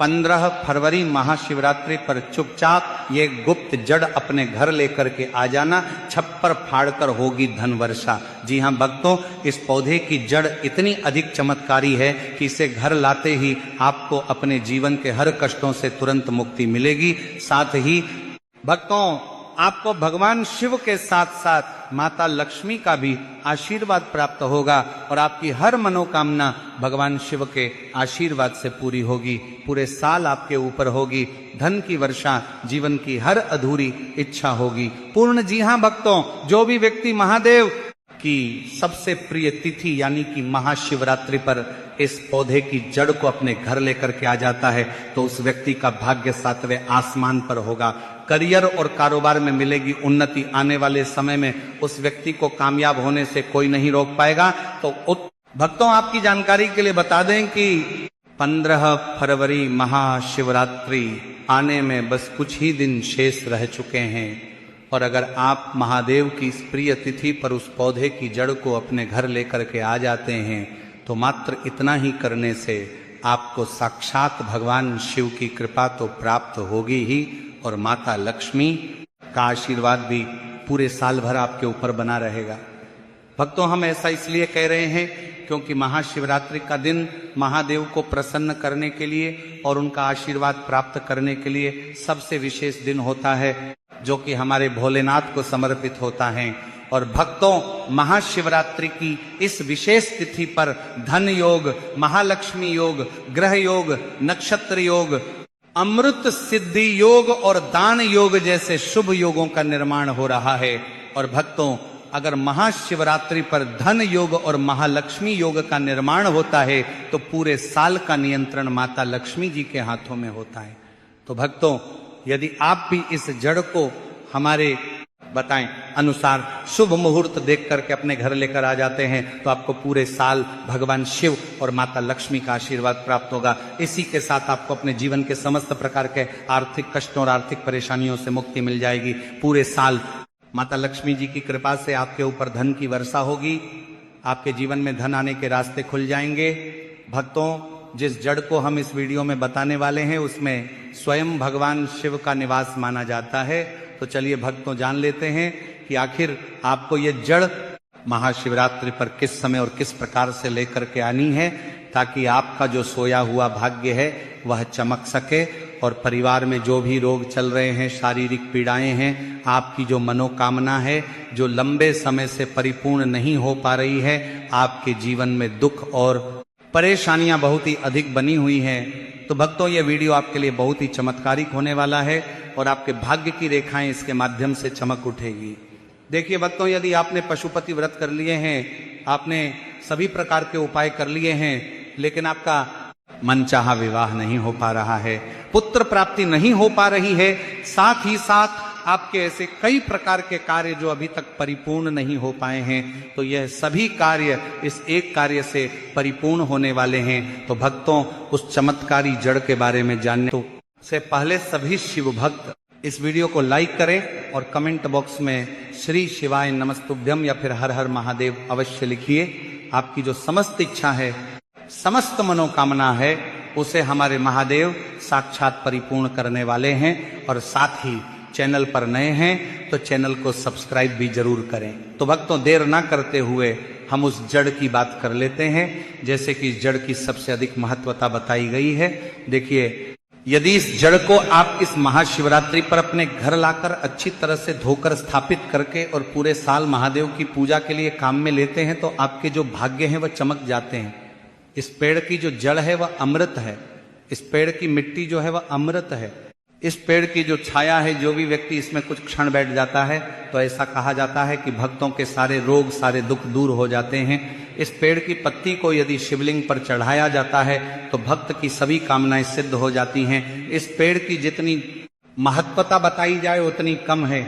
15 फरवरी महाशिवरात्रि पर चुपचाप ये गुप्त जड़ अपने घर लेकर के आ जाना, छप्पर फाड़कर होगी धन वर्षा। जी हाँ भक्तों, इस पौधे की जड़ इतनी अधिक चमत्कारी है कि इसे घर लाते ही आपको अपने जीवन के हर कष्टों से तुरंत मुक्ति मिलेगी। साथ ही भक्तों, आपको भगवान शिव के साथ साथ माता लक्ष्मी का भी आशीर्वाद प्राप्त होगा और आपकी हर मनोकामना भगवान शिव के आशीर्वाद से पूरी होगी। पूरे साल आपके ऊपर होगी धन की वर्षा, जीवन की हर अधूरी इच्छा होगी पूर्ण। जी हाँ भक्तों, जो भी व्यक्ति महादेव की सबसे प्रिय तिथि यानी कि महाशिवरात्रि पर इस पौधे की जड़ को अपने घर लेकर के आ जाता है तो उस व्यक्ति का भाग्य 7वें आसमान पर होगा। करियर और कारोबार में मिलेगी उन्नति। आने वाले समय में उस व्यक्ति को कामयाब होने से कोई नहीं रोक पाएगा। तो भक्तों, आपकी जानकारी के लिए बता दें कि 15 फरवरी महाशिवरात्रि आने में बस कुछ ही दिन शेष रह चुके हैं और अगर आप महादेव की इस प्रिय तिथि पर उस पौधे की जड़ को अपने घर लेकर के आ जाते हैं तो मात्र इतना ही करने से आपको साक्षात भगवान शिव की कृपा तो प्राप्त होगी ही और माता लक्ष्मी का आशीर्वाद भी पूरे साल भर आपके ऊपर बना रहेगा। भक्तों, हम ऐसा इसलिए कह रहे हैं क्योंकि महाशिवरात्रि का दिन महादेव को प्रसन्न करने के लिए और उनका आशीर्वाद प्राप्त करने के लिए सबसे विशेष दिन होता है, जो कि हमारे भोलेनाथ को समर्पित होता है। और भक्तों, महाशिवरात्रि की इस विशेष तिथि पर धन योग, महालक्ष्मी योग, ग्रह योग, नक्षत्र योग, अमृत सिद्धि योग और दान योग जैसे शुभ योगों का निर्माण हो रहा है। और भक्तों, अगर महाशिवरात्रि पर धन योग और महालक्ष्मी योग का निर्माण होता है तो पूरे साल का नियंत्रण माता लक्ष्मी जी के हाथों में होता है। तो भक्तों, यदि आप भी इस जड़ को हमारे बताएं अनुसार शुभ मुहूर्त देख करके अपने घर लेकर आ जाते हैं तो आपको पूरे साल भगवान शिव और माता लक्ष्मी का आशीर्वाद प्राप्त होगा। इसी के साथ आपको अपने जीवन के समस्त प्रकार के आर्थिक कष्टों और आर्थिक परेशानियों से मुक्ति मिल जाएगी। पूरे साल माता लक्ष्मी जी की कृपा से आपके ऊपर धन की वर्षा होगी, आपके जीवन में धन आने के रास्ते खुल जाएंगे। भक्तों, जिस जड़ को हम इस वीडियो में बताने वाले हैं उसमें स्वयं भगवान शिव का निवास माना जाता है। तो चलिए भक्तों, जान लेते हैं कि आखिर आपको ये जड़ महाशिवरात्रि पर किस समय और किस प्रकार से लेकर के आनी है ताकि आपका जो सोया हुआ भाग्य है वह चमक सके और परिवार में जो भी रोग चल रहे हैं, शारीरिक पीड़ाएं हैं, आपकी जो मनोकामना है जो लंबे समय से परिपूर्ण नहीं हो पा रही है, आपके जीवन में दुख और परेशानियां बहुत ही अधिक बनी हुई हैं, तो भक्तों ये वीडियो आपके लिए बहुत ही चमत्कारिक होने वाला है और आपके भाग्य की रेखाएं इसके माध्यम से चमक उठेगी। देखिए भक्तों, यदि आपने पशुपति व्रत कर लिए हैं, आपने सभी प्रकार के उपाय कर लिए हैं, लेकिन आपका मनचाहा विवाह नहीं हो पा रहा है, पुत्र प्राप्ति नहीं हो पा रही है, साथ ही साथ आपके ऐसे कई प्रकार के कार्य जो अभी तक परिपूर्ण नहीं हो पाए हैं, तो यह सभी कार्य इस एक कार्य से परिपूर्ण होने वाले हैं। तो भक्तों, उस चमत्कारी जड़ के बारे में जानने से पहले सभी शिव भक्त इस वीडियो को लाइक करें और कमेंट बॉक्स में श्री शिवाय नमस्तुभ्यम या फिर हर हर महादेव अवश्य लिखिए। आपकी जो समस्त इच्छा है, समस्त मनोकामना है, उसे हमारे महादेव साक्षात परिपूर्ण करने वाले हैं। और साथ ही चैनल पर नए हैं तो चैनल को सब्सक्राइब भी जरूर करें। तो भक्तों, देर ना करते हुए हम उस जड़ की बात कर लेते हैं। जैसे कि इस जड़ की सबसे अधिक महत्वता बताई गई है। देखिए, यदि इस जड़ को आप इस महाशिवरात्रि पर अपने घर लाकर अच्छी तरह से धोकर स्थापित करके और पूरे साल महादेव की पूजा के लिए काम में लेते हैं तो आपके जो भाग्य हैं वह चमक जाते हैं। इस पेड़ की जो जड़ है वह अमृत है, इस पेड़ की मिट्टी जो है वह अमृत है, इस पेड़ की जो छाया है, जो भी व्यक्ति इसमें कुछ क्षण बैठ जाता है तो ऐसा कहा जाता है कि भक्तों के सारे रोग, सारे दुख दूर हो जाते हैं। इस पेड़ की पत्ती को यदि शिवलिंग पर चढ़ाया जाता है तो भक्त की सभी कामनाएं सिद्ध हो जाती हैं। इस पेड़ की जितनी महत्वता बताई जाए उतनी कम है।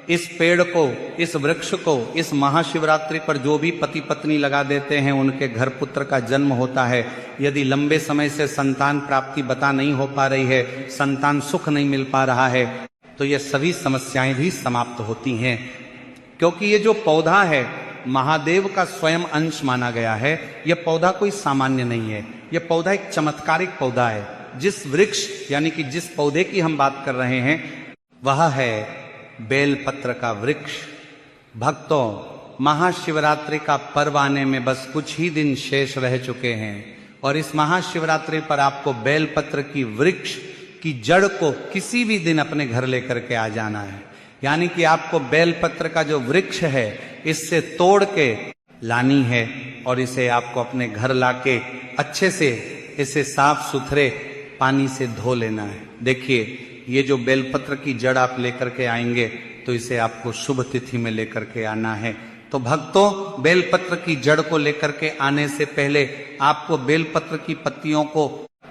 इस पेड़ को, इस वृक्ष को इस महाशिवरात्रि पर जो भी पति पत्नी लगा देते हैं उनके घर पुत्र का जन्म होता है। यदि लंबे समय से संतान प्राप्ति बता नहीं हो पा रही है, संतान सुख नहीं मिल पा रहा है, तो ये सभी समस्याएं भी समाप्त होती हैं। क्योंकि ये जो पौधा है महादेव का स्वयं अंश माना गया है। यह पौधा कोई सामान्य नहीं है, यह पौधा एक चमत्कारिक पौधा है। जिस वृक्ष यानी कि जिस पौधे की हम बात कर रहे हैं वह है बेलपत्र का वृक्ष। भक्तों, महाशिवरात्रि का पर्व आने में बस कुछ ही दिन शेष रह चुके हैं और इस महाशिवरात्रि पर आपको बेलपत्र की वृक्ष की जड़ को किसी भी दिन अपने घर लेकर के आ जाना है। यानी कि आपको बेलपत्र का जो वृक्ष है इससे तोड़ के लानी है और इसे आपको अपने घर लाके अच्छे से इसे साफ सुथरे पानी से धो लेना है। देखिए, ये जो बेलपत्र की जड़ आप लेकर के आएंगे तो इसे आपको शुभ तिथि में लेकर के आना है। तो भक्तों, बेलपत्र की जड़ को लेकर के आने से पहले आपको बेलपत्र की पत्तियों को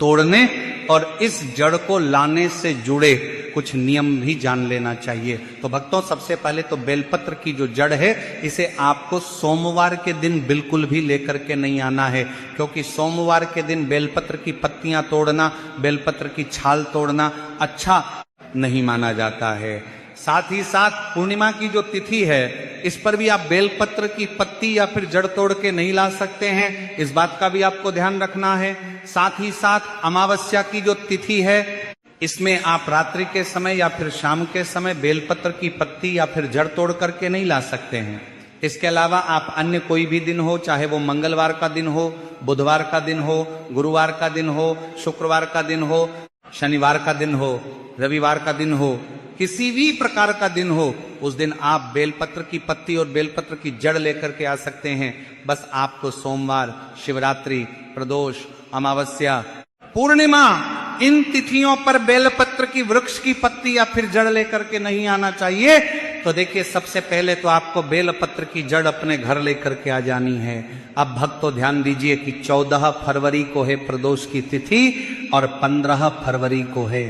तोड़ने और इस जड़ को लाने से जुड़े कुछ नियम भी जान लेना चाहिए। तो भक्तों, सबसे पहले तो बेलपत्र की जो जड़ है इसे आपको सोमवार के दिन बिल्कुल भी लेकर के नहीं आना है, क्योंकि सोमवार के दिन बेलपत्र की पत्तियां तोड़ना, बेलपत्र की छाल तोड़ना अच्छा नहीं माना जाता है। साथ ही साथ पूर्णिमा की जो तिथि है इस पर भी आप बेलपत्र की पत्ती या फिर जड़ तोड़ के नहीं ला सकते हैं, इस बात का भी आपको ध्यान रखना है। साथ ही साथ अमावस्या की जो तिथि है इसमें आप रात्रि के समय या फिर शाम के समय बेलपत्र की पत्ती या फिर जड़ तोड़ करके नहीं ला सकते हैं। इसके अलावा आप अन्य कोई भी दिन हो, चाहे वो मंगलवार का दिन हो, बुधवार का दिन हो, गुरुवार का दिन हो, शुक्रवार का दिन हो, शनिवार का दिन हो, रविवार का दिन हो, किसी भी प्रकार का दिन हो, उस दिन आप बेलपत्र की पत्ती और बेलपत्र की जड़ लेकर के आ सकते हैं। बस आपको सोमवार, शिवरात्रि, प्रदोष, अमावस्या, पूर्णिमा, इन तिथियों पर बेलपत्र की वृक्ष की पत्ती या फिर जड़ लेकर के नहीं आना चाहिए। तो देखिए, सबसे पहले तो आपको बेलपत्र की जड़ अपने घर लेकर के आ जानी है। अब भक्तों ध्यान दीजिए कि 14 फरवरी को है प्रदोष की तिथि और 15 फरवरी को है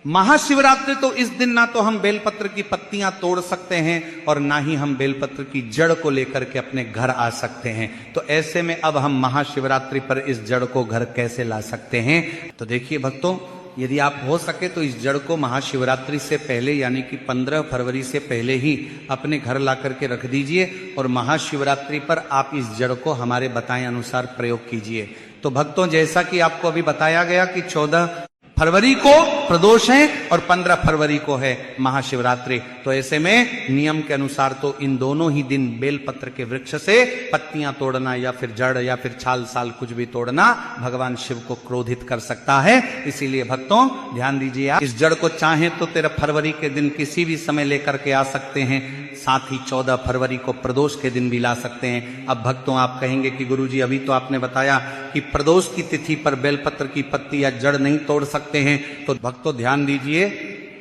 महाशिवरात्रि। तो इस दिन ना तो हम बेलपत्र की पत्तियां तोड़ सकते हैं और ना ही हम बेलपत्र की जड़ को लेकर के अपने घर आ सकते हैं। तो ऐसे में अब हम महाशिवरात्रि पर इस जड़ को घर कैसे ला सकते हैं? तो देखिए भक्तों, यदि आप हो सके तो इस जड़ को महाशिवरात्रि से पहले यानी कि 15 फरवरी से पहले ही अपने घर ला करके रख दीजिए और महाशिवरात्रि पर आप इस जड़ को हमारे बताए अनुसार प्रयोग कीजिए। तो भक्तों, जैसा कि आपको अभी बताया गया कि 14 फरवरी को प्रदोष है और 15 फरवरी को है महाशिवरात्रि। तो ऐसे में नियम के अनुसार तो इन दोनों ही दिन बेलपत्र के वृक्ष से पत्तियां तोड़ना या फिर जड़ या फिर छाल साल कुछ भी तोड़ना भगवान शिव को क्रोधित कर सकता है। इसीलिए भक्तों ध्यान दीजिए, आप इस जड़ को चाहें तो 13 फरवरी के दिन किसी भी समय लेकर के आ सकते हैं, साथ ही 14 फरवरी को प्रदोष के दिन भी ला सकते हैं। अब भक्तों, आप कहेंगे कि गुरुजी अभी तो आपने बताया कि प्रदोष की तिथि पर बेलपत्र की पत्ती या जड़ नहीं तोड़ सकते हैं। तो भक्तों ध्यान दीजिए,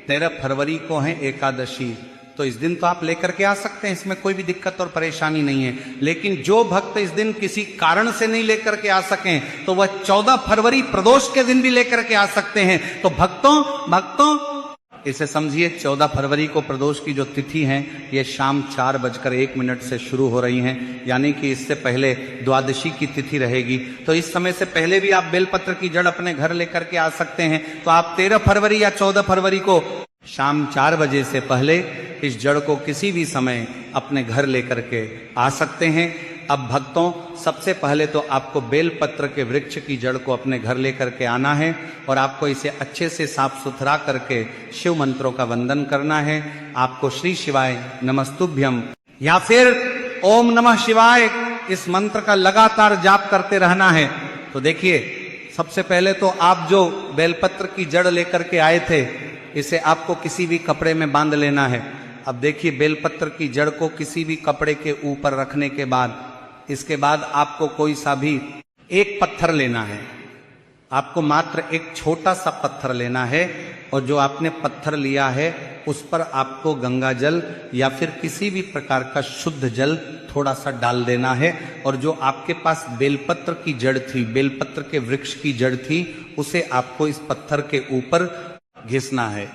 13 फरवरी को है एकादशी, तो इस दिन तो आप लेकर के आ सकते हैं, इसमें कोई भी दिक्कत और परेशानी नहीं है। लेकिन जो भक्त इस दिन किसी कारण से नहीं लेकर के आ सकें तो वह 14 फरवरी प्रदोष के दिन भी लेकर के आ सकते हैं। तो भक्तों इसे समझिए, 14 फरवरी को प्रदोष की जो तिथि है ये शाम 4:01 से शुरू हो रही हैं, यानी कि इससे पहले द्वादशी की तिथि रहेगी। तो इस समय से पहले भी आप बेलपत्र की जड़ अपने घर लेकर के आ सकते हैं। तो आप 13 फरवरी या 14 फरवरी को शाम 4 बजे से पहले इस जड़ को किसी भी समय अपने घर लेकर के आ सकते हैं। अब भक्तों, सबसे पहले तो आपको बेलपत्र के वृक्ष की जड़ को अपने घर लेकर के आना है और आपको इसे अच्छे से साफ सुथरा करके शिव मंत्रों का वंदन करना है। आपको श्री शिवाय नमस्तुभ्यम या फिर ओम नमः शिवाय इस मंत्र का लगातार जाप करते रहना है। तो देखिए, सबसे पहले तो आप जो बेलपत्र की जड़ लेकर के आए थे इसे आपको किसी भी कपड़े में बांध लेना है। अब देखिए, बेलपत्र की जड़ को किसी भी कपड़े के ऊपर रखने के बाद इसके बाद आपको कोई सा भी एक पत्थर लेना है। आपको मात्र एक छोटा सा पत्थर लेना है और जो आपने पत्थर लिया है उस पर आपको गंगा जल या फिर किसी भी प्रकार का शुद्ध जल थोड़ा सा डाल देना है और जो आपके पास बेलपत्र की जड़ थी, बेलपत्र के वृक्ष की जड़ थी, उसे आपको इस पत्थर के ऊपर घिसना है।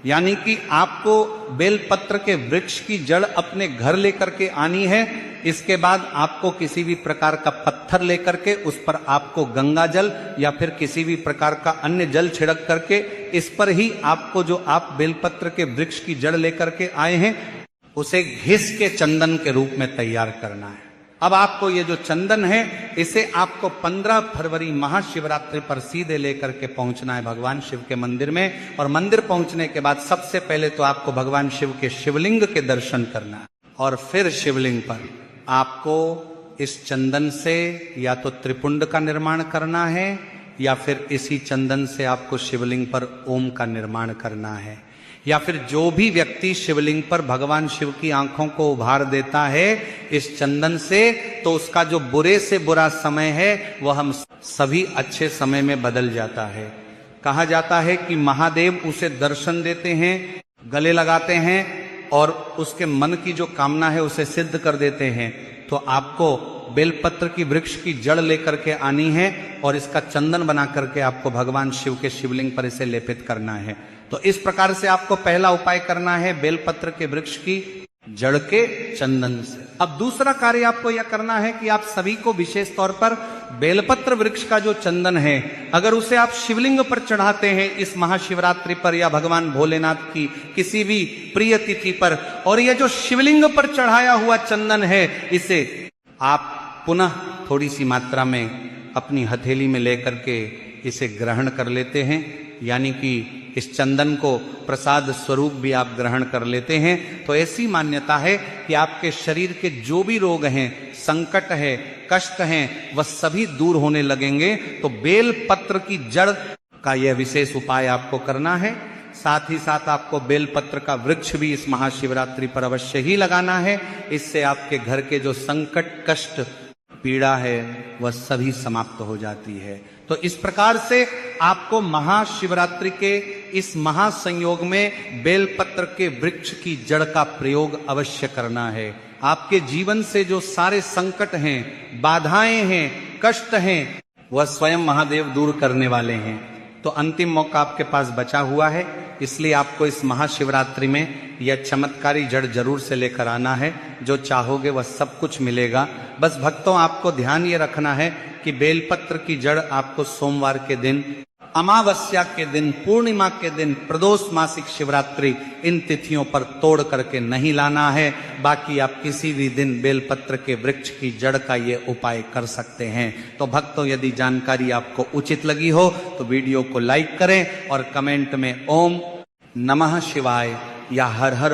यानी कि आपको बेलपत्र के वृक्ष की जड़ अपने घर लेकर के आनी है। इसके बाद आपको किसी भी प्रकार का पत्थर लेकर के उस पर आपको गंगा जल या फिर किसी भी प्रकार का अन्य जल छिड़क करके इस पर ही आपको जो आप बेलपत्र के वृक्ष की जड़ लेकर के आए हैं उसे घिस के चंदन के रूप में तैयार करना है। अब आपको ये जो चंदन है इसे आपको 15 फरवरी महाशिवरात्रि पर सीधे लेकर के पहुंचना है भगवान शिव के मंदिर में। और मंदिर पहुंचने के बाद सबसे पहले तो आपको भगवान शिव के शिवलिंग के दर्शन करना है, और फिर शिवलिंग पर आपको इस चंदन से या तो त्रिपुंड का निर्माण करना है या फिर इसी चंदन से आपको शिवलिंग पर ओम का निर्माण करना है। या फिर जो भी व्यक्ति शिवलिंग पर भगवान शिव की आंखों को उभार देता है इस चंदन से, तो उसका जो बुरे से बुरा समय है वह हम सभी अच्छे समय में बदल जाता है। कहा जाता है कि महादेव उसे दर्शन देते हैं, गले लगाते हैं और उसके मन की जो कामना है उसे सिद्ध कर देते हैं। तो आपको बेलपत्र की वृक्ष की जड़ लेकर के आनी है और इसका चंदन बना करके आपको भगवान शिव के शिवलिंग पर इसे लेपित करना है। तो इस प्रकार से आपको पहला उपाय करना है बेलपत्र के वृक्ष की जड़ के चंदन से। अब दूसरा कार्य आपको यह करना है कि आप सभी को विशेष तौर पर बेलपत्र वृक्ष का जो चंदन है अगर उसे आप शिवलिंग पर चढ़ाते हैं इस महाशिवरात्रि पर या भगवान भोलेनाथ की किसी भी प्रिय तिथि पर, और यह जो शिवलिंग पर चढ़ाया हुआ चंदन है इसे आप पुनः थोड़ी सी मात्रा में अपनी हथेली में लेकर के इसे ग्रहण कर लेते हैं, यानी कि इस चंदन को प्रसाद स्वरूप भी आप ग्रहण कर लेते हैं। तो ऐसी मान्यता है कि आपके शरीर के जो भी रोग हैं, संकट है, कष्ट हैं, वह सभी दूर होने लगेंगे। तो बेल पत्र की जड़ का यह विशेष उपाय आपको करना है। साथ ही साथ आपको बेलपत्र का वृक्ष भी इस महाशिवरात्रि पर अवश्य ही लगाना है। इससे आपके घर के जो संकट, कष्ट, पीड़ा है वह सभी समाप्त हो जाती है। तो इस प्रकार से आपको महाशिवरात्रि के इस महासंयोग में बेलपत्र के वृक्ष की जड़ का प्रयोग अवश्य करना है। आपके जीवन से जो सारे संकट हैं, बाधाएं हैं, कष्ट हैं, वह स्वयं महादेव दूर करने वाले हैं। तो अंतिम मौका आपके पास बचा हुआ है, इसलिए आपको इस महाशिवरात्रि में यह चमत्कारी जड़ जरूर से लेकर आना है। जो चाहोगे वह सब कुछ मिलेगा। बस भक्तों, आपको ध्यान ये रखना है कि बेलपत्र की जड़ आपको सोमवार के दिन, अमावस्या के दिन, पूर्णिमा के दिन, प्रदोष मासिक शिवरात्रि, इन तिथियों पर तोड़ करके नहीं लाना है। बाकी आप किसी भी दिन बेलपत्र के वृक्ष की जड़ का ये उपाय कर सकते हैं। तो भक्तों, यदि जानकारी आपको उचित लगी हो तो वीडियो को लाइक करें और कमेंट में ओम नमः शिवाय या हर हर